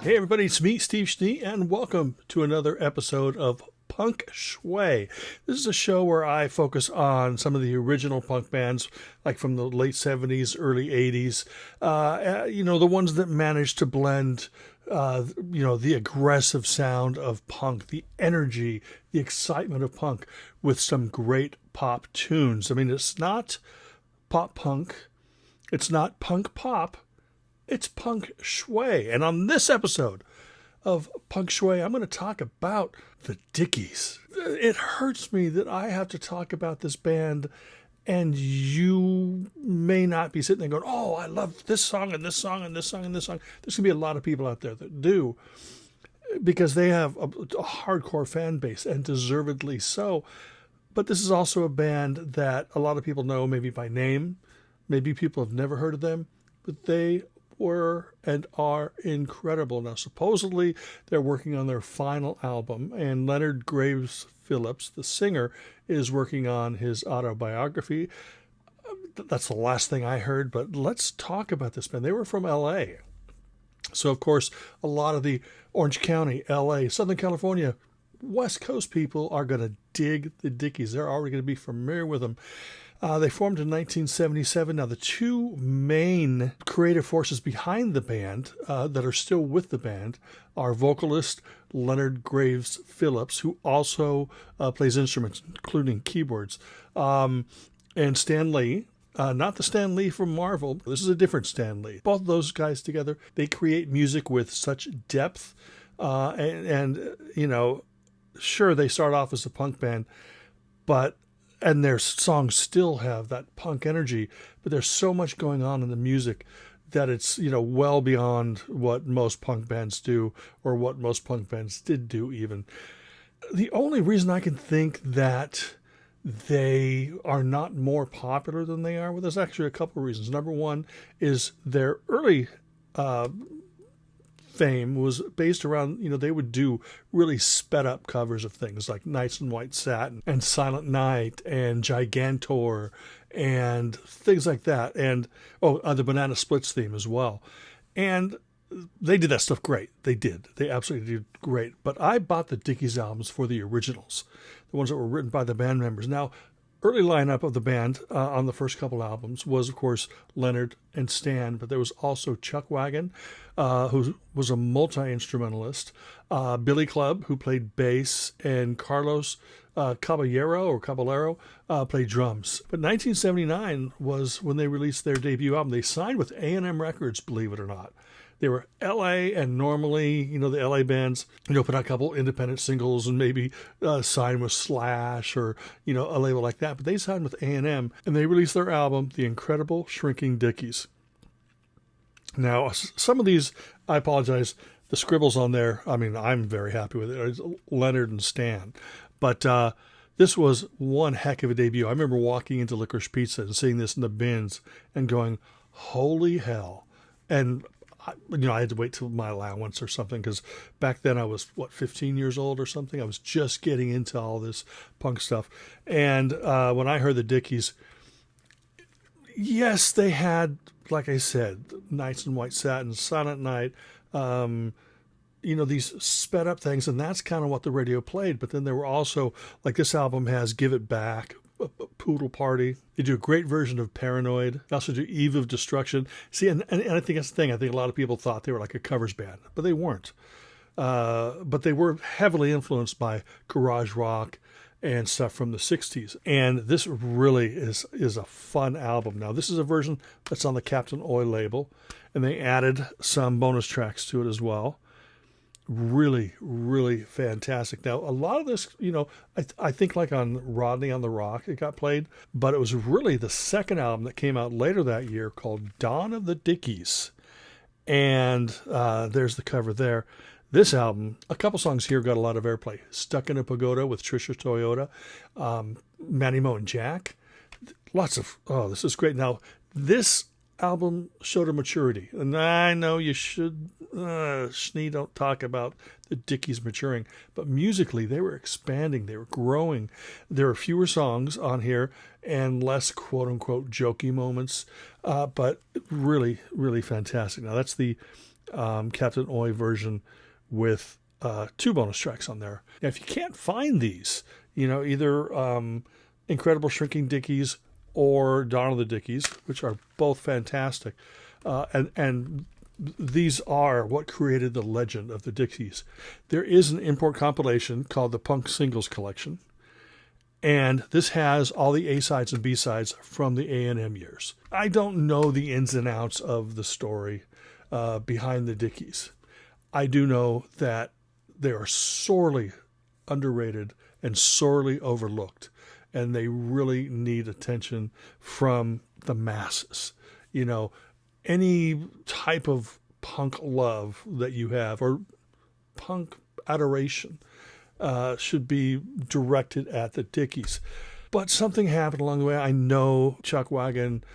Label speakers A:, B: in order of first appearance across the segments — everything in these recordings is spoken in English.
A: Hey everybody, it's me, Steve Schnee, and welcome to another episode of Punk Shui. This is a show where I focus on some of the original punk bands, like from the late 70s, early 80s. The ones that managed to blend, the aggressive sound of punk, the energy, the excitement of punk with some great pop tunes. I mean, it's not pop punk, it's not punk pop. It's Punk Shui. And on this episode of Punk Shui, I'm going to talk about the Dickies. It hurts me that I have to talk about this band, and you may not be sitting there going, oh, I love this song and this song and this song and this song. There's going to be a lot of people out there that do, because they have a hardcore fan base, and deservedly so. But this is also a band that a lot of people know, maybe by name. Maybe people have never heard of them, but they were and are incredible. Now, supposedly, they're working on their final album, and Leonard Graves Phillips, the singer, is working on his autobiography. That's the last thing I heard, but let's talk about this band. They were from L.A. So, of course, a lot of the Orange County, L.A., Southern California, West Coast people are going to dig the Dickies. They're already going to be familiar with them. They formed in 1977. Now, the two main creative forces behind the band that are still with the band are vocalist Leonard Graves Phillips, who also plays instruments, including keyboards, and Stan Lee. Not the Stan Lee from Marvel. This is a different Stan Lee. Both of those guys together, they create music with such depth. Sure, they start off as a punk band, and their songs still have that punk energy, but there's so much going on in the music that it's, well beyond what most punk bands do, or what most punk bands did do even. The only reason I can think that they are not more popular than they are, well, there's actually a couple of reasons. Number one is their early fame was based around, they would do really sped up covers of things like Nights in White Satin and Silent Night and Gigantor and things like that. And, the Banana Splits theme as well. And they did that stuff great. They did. They absolutely did great. But I bought the Dickies albums for the originals, the ones that were written by the band members. Now, early lineup of the band on the first couple albums was, of course, Leonard and Stan, but there was also Chuck Wagon, who was a multi-instrumentalist, Billy Clubb, who played bass, and Carlos Caballero played drums. But 1979 was when they released their debut album. They signed with A&M Records, believe it or not. They were L.A., and normally, the L.A. bands, put out a couple independent singles and maybe sign with Slash or, a label like that. But they signed with A&M, and they released their album, The Incredible Shrinking Dickies. Now, some of these, I apologize, the scribbles on there, I'm very happy with it. It's Leonard and Stan. But this was one heck of a debut. I remember walking into Licorice Pizza and seeing this in the bins and going, holy hell. And I had to wait till my allowance or something, because back then I was, 15 years old or something. I was just getting into all this punk stuff. And when I heard the Dickies, yes, they had, like I said, Nights in White Satin, Silent Night, these sped up things, and that's kind of what the radio played. But then there were also, like this album has Give It Back, Poodle Party. They do a great version of Paranoid. They also do Eve of Destruction. See, and I think that's the thing. I think a lot of people thought they were like a covers band, but they weren't. But they were heavily influenced by garage rock and stuff from the 60s. And this really is a fun album. Now, this is a version that's on the Captain Oi label, and they added some bonus tracks to it as well. Really, really fantastic. Now, a lot of this, I think like on Rodney on the Rock, it got played, but it was really the second album that came out later that year called Dawn of the Dickies. And there's the cover there. This album, a couple songs here got a lot of airplay. Stuck in a Pagoda with Trisha Toyota, Manny Moe and Jack. This is great. Now, this album showed a maturity. And I know you should, Schnee, don't talk about the Dickies maturing, but musically they were expanding, they were growing. There are fewer songs on here and less quote-unquote jokey moments, but really, really fantastic. Now that's the Captain Oi version with 2 bonus tracks on there. Now, if you can't find these, either Incredible Shrinking Dickies or Dawn of the Dickies, which are both fantastic, and these are what created the legend of the Dickies. There is an import compilation called the Punk Singles Collection, and this has all the A-sides and B-sides from the A&M years. I don't know the ins and outs of the story behind the Dickies. I do know that they are sorely underrated and sorely overlooked, and they really need attention from the masses. Any type of punk love that you have, or punk adoration, should be directed at the Dickies. But something happened along the way. I know Chuck Wagon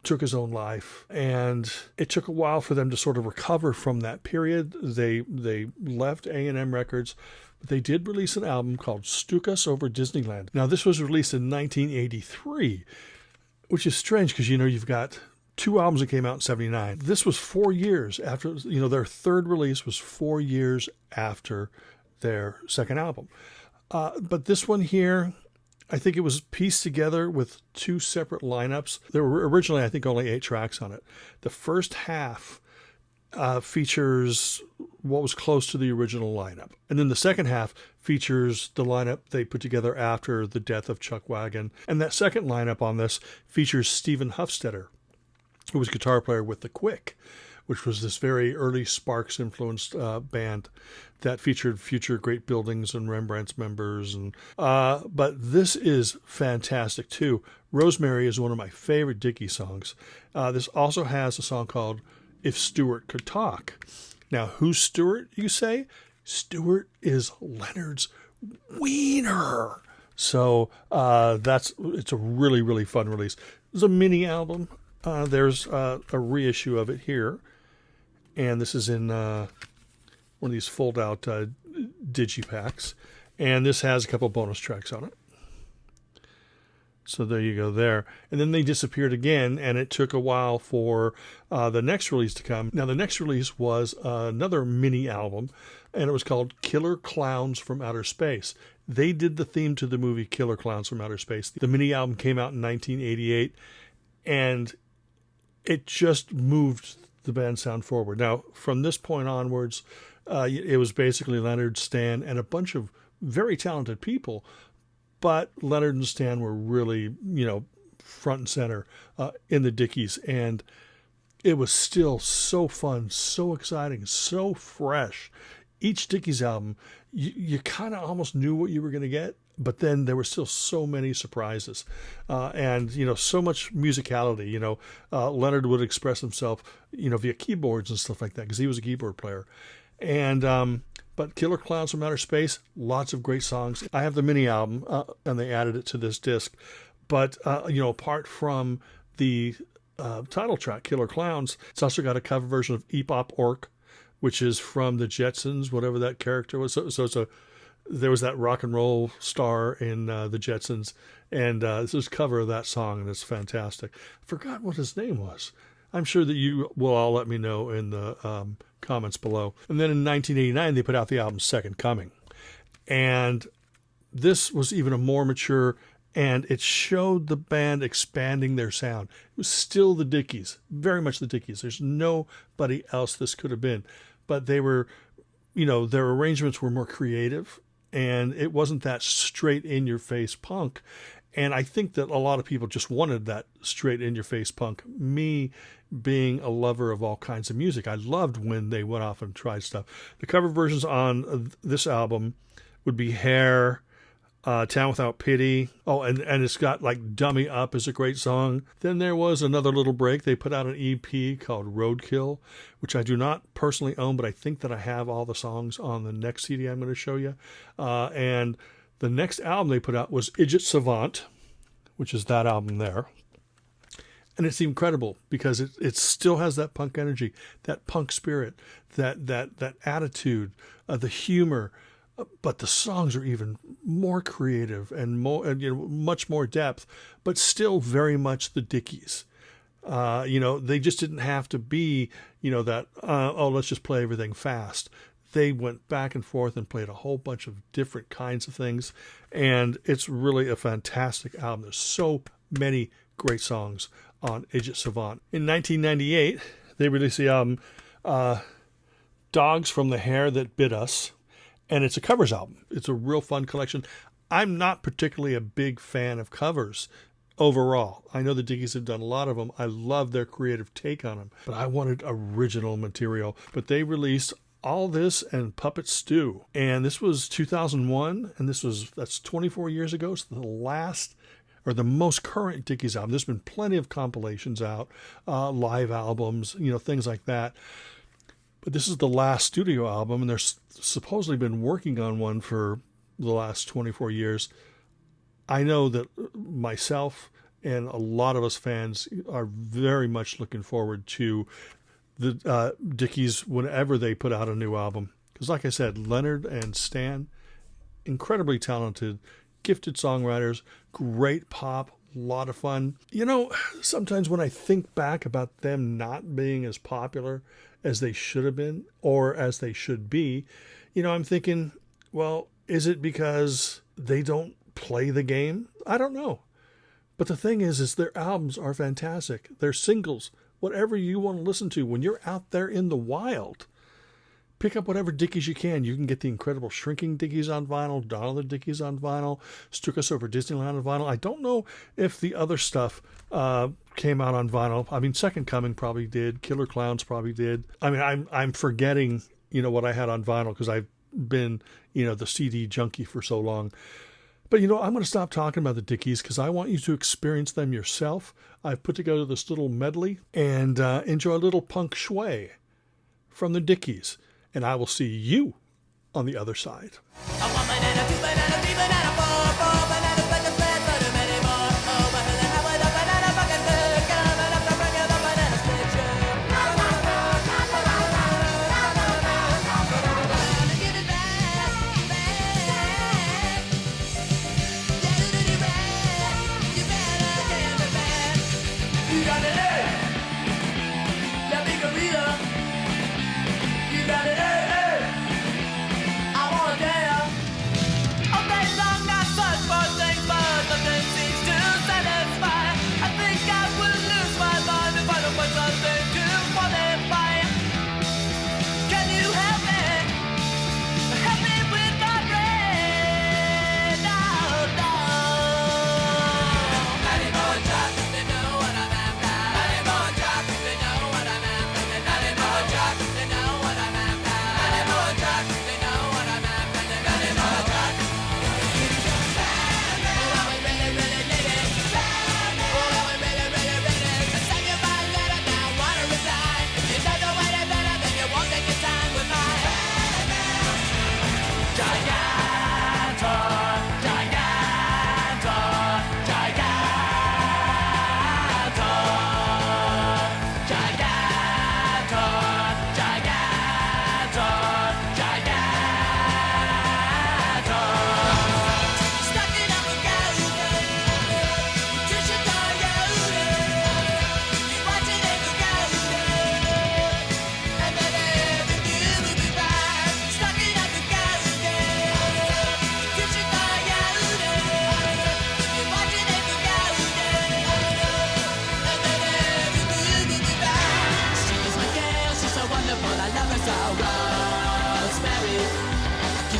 A: took his own life, and it took a while for them to sort of recover from that period. They left A&M Records, but they did release an album called Stukas Over Disneyland. Now, this was released in 1983, which is strange because, you've got 2 albums that came out in 79. This was 4 years after, their third release was 4 years after their second album. But this one here, I think it was pieced together with 2 separate lineups. There were originally, I think, only 8 tracks on it. The first half features what was close to the original lineup. And then the second half features the lineup they put together after the death of Chuck Wagon. And that second lineup on this features Stephen Hufstetter, who was guitar player with The Quick, which was this very early Sparks-influenced band that featured future Great Buildings and Rembrandt's members. But this is fantastic, too. Rosemary is one of my favorite Dickies songs. This also has a song called If Stewart Could Talk. Now, who's Stewart, you say? Stewart is Leonard's wiener. So it's a really, really fun release. It's a mini album. There's a reissue of it here. And this is in one of these fold-out digipacks. And this has a couple bonus tracks on it. So there you go there. And then they disappeared again, and it took a while for the next release to come. Now, the next release was another mini album, and it was called Killer Clowns from Outer Space. They did the theme to the movie Killer Clowns from Outer Space. The mini album came out in 1988, and it just moved the band sound forward. Now, from this point onwards, it was basically Leonard, Stan, and a bunch of very talented people. But Leonard and Stan were really, front and center in the Dickies. And it was still so fun, so exciting, so fresh. Each Dickies album, you kind of almost knew what you were going to get. But then there were still so many surprises and, so much musicality. Leonard would express himself, via keyboards and stuff like that because he was a keyboard player. And but Killer Clowns from Outer Space, lots of great songs. I have the mini album, and they added it to this disc. But, apart from the title track, Killer Clowns, it's also got a cover version of Eepop Ork, which is from the Jetsons, whatever that character was. So there was that rock and roll star in the Jetsons, and this is a cover of that song, and it's fantastic. I forgot what his name was. I'm sure that you will all let me know in the comments below. And then in 1989, they put out the album Second Coming. And this was even a more mature, and it showed the band expanding their sound. It was still the Dickies, very much the Dickies. There's nobody else this could have been. But they were, their arrangements were more creative, and it wasn't that straight in your face punk. And I think that a lot of people just wanted that straight in your face punk. Me being a lover of all kinds of music, I loved when they went off and tried stuff. The cover versions on this album would be Hair, Town Without Pity. Oh, and it's got like Dummy Up is a great song. Then there was another little break. They put out an EP called Roadkill, which I do not personally own, but I think that I have all the songs on the next CD I'm going to show you. And the next album they put out was Idiot Savant, which is that album there. And it's incredible because it still has that punk energy, that punk spirit, that attitude, the humor, but the songs are even more creative and more, much more depth, but still very much the Dickies. They just didn't have to be, that, let's just play everything fast. They went back and forth and played a whole bunch of different kinds of things. And it's really a fantastic album. There's so many great songs on Idiot Savant. In 1998, they released the album Dogs from the Hair That Bit Us. And it's a covers album. It's a real fun collection. I'm not particularly a big fan of covers overall. I know the Dickies have done a lot of them. I love their creative take on them. But I wanted original material. But they released All This and Puppet Stew. And this was 2001. And that's 24 years ago. It's the last or the most current Dickies album. There's been plenty of compilations out, live albums, things like that. But this is the last studio album, and they're supposedly been working on one for the last 24 years. I know that myself and a lot of us fans are very much looking forward to the Dickies whenever they put out a new album. Because like I said, Leonard and Stan, incredibly talented, gifted songwriters, great pop, a lot of fun. Sometimes when I think back about them not being as popular as they should have been or as they should be, I'm thinking, well, is it because they don't play the game? I don't know. But the thing is their albums are fantastic. Their singles, whatever you want to listen to when you're out there in the wild. Pick up whatever Dickies you can. You can get the incredible Shrinking Dickies on vinyl, Donald the Dickies on vinyl, Took Us Over Disneyland on vinyl. I don't know if the other stuff came out on vinyl. I mean, Second Coming probably did. Killer Clowns probably did. I mean, I'm forgetting, what I had on vinyl because I've been, the CD junkie for so long. But, I'm going to stop talking about the Dickies because I want you to experience them yourself. I've put together this little medley and enjoy a little punk Shui from the Dickies. And I will see you on the other side.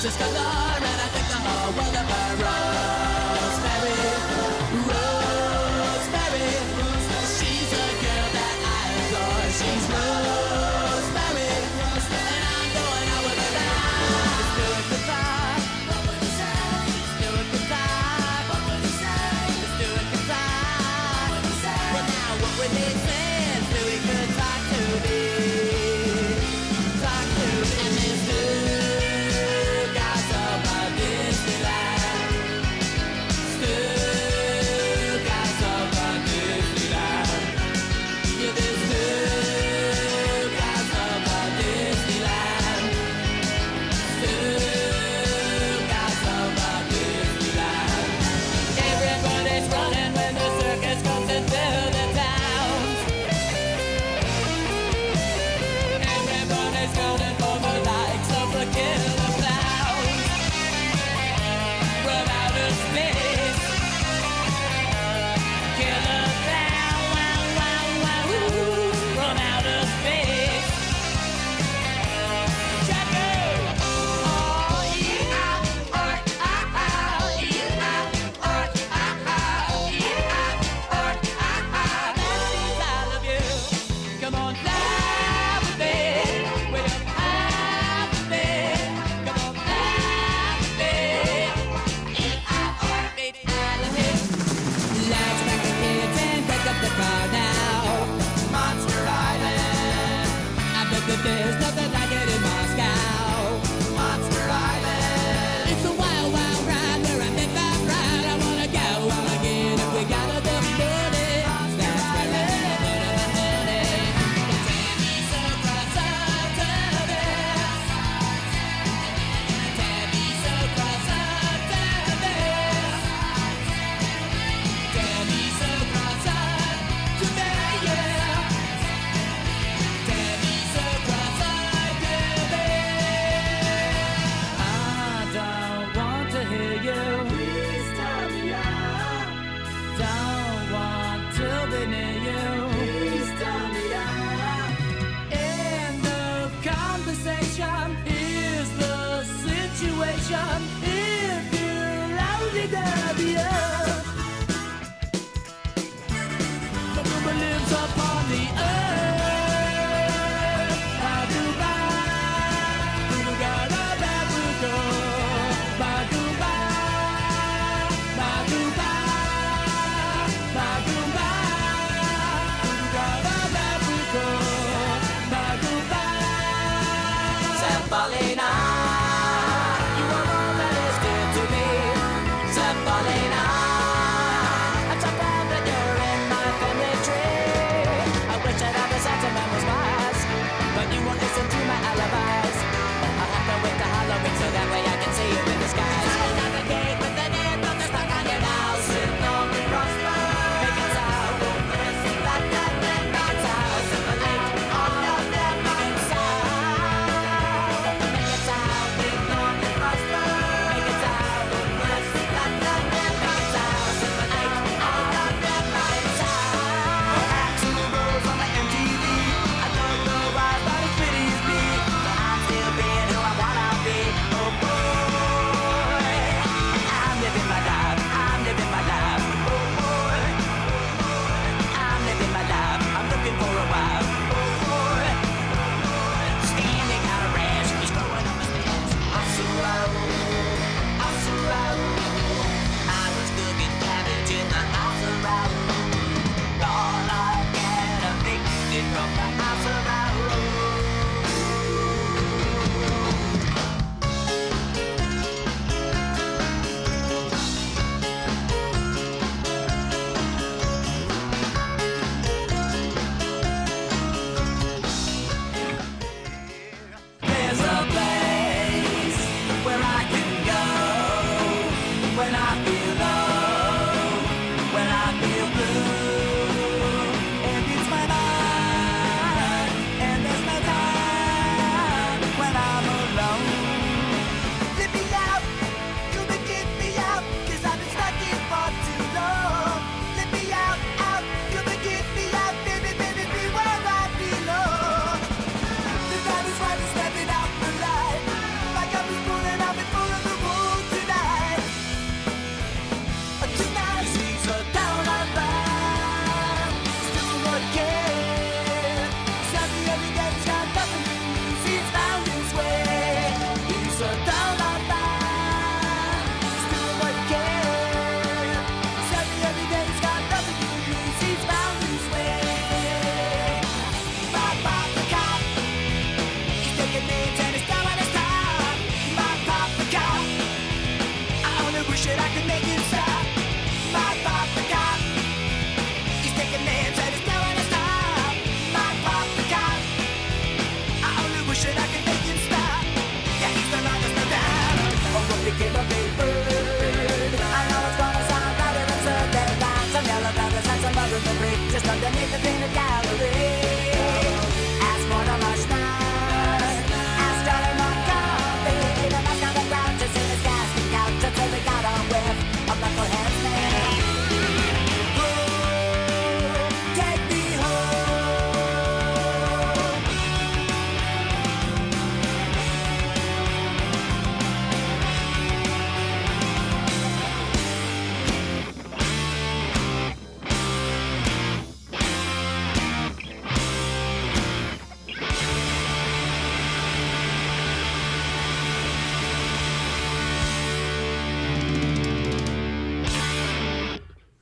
B: This color, and I think the whole world of her. Rosemary, Rosemary, she's a girl that I adore. She's Rosemary, and I'm going out with her now. Let's do it good time. What would you say? Let's do it good time. What would you say? Let's do it good time. What would you say? Well now what would they say? Let's do it good talk to me. Talk to me. And this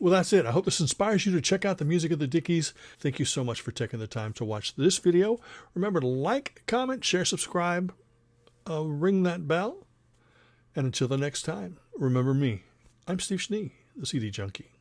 A: Well, that's it. I hope this inspires you to check out the music of the Dickies. Thank you so much for taking the time to watch this video. Remember to like, comment, share, subscribe, ring that bell. And until the next time, remember me. I'm Steve Schnee, the CD Junkie.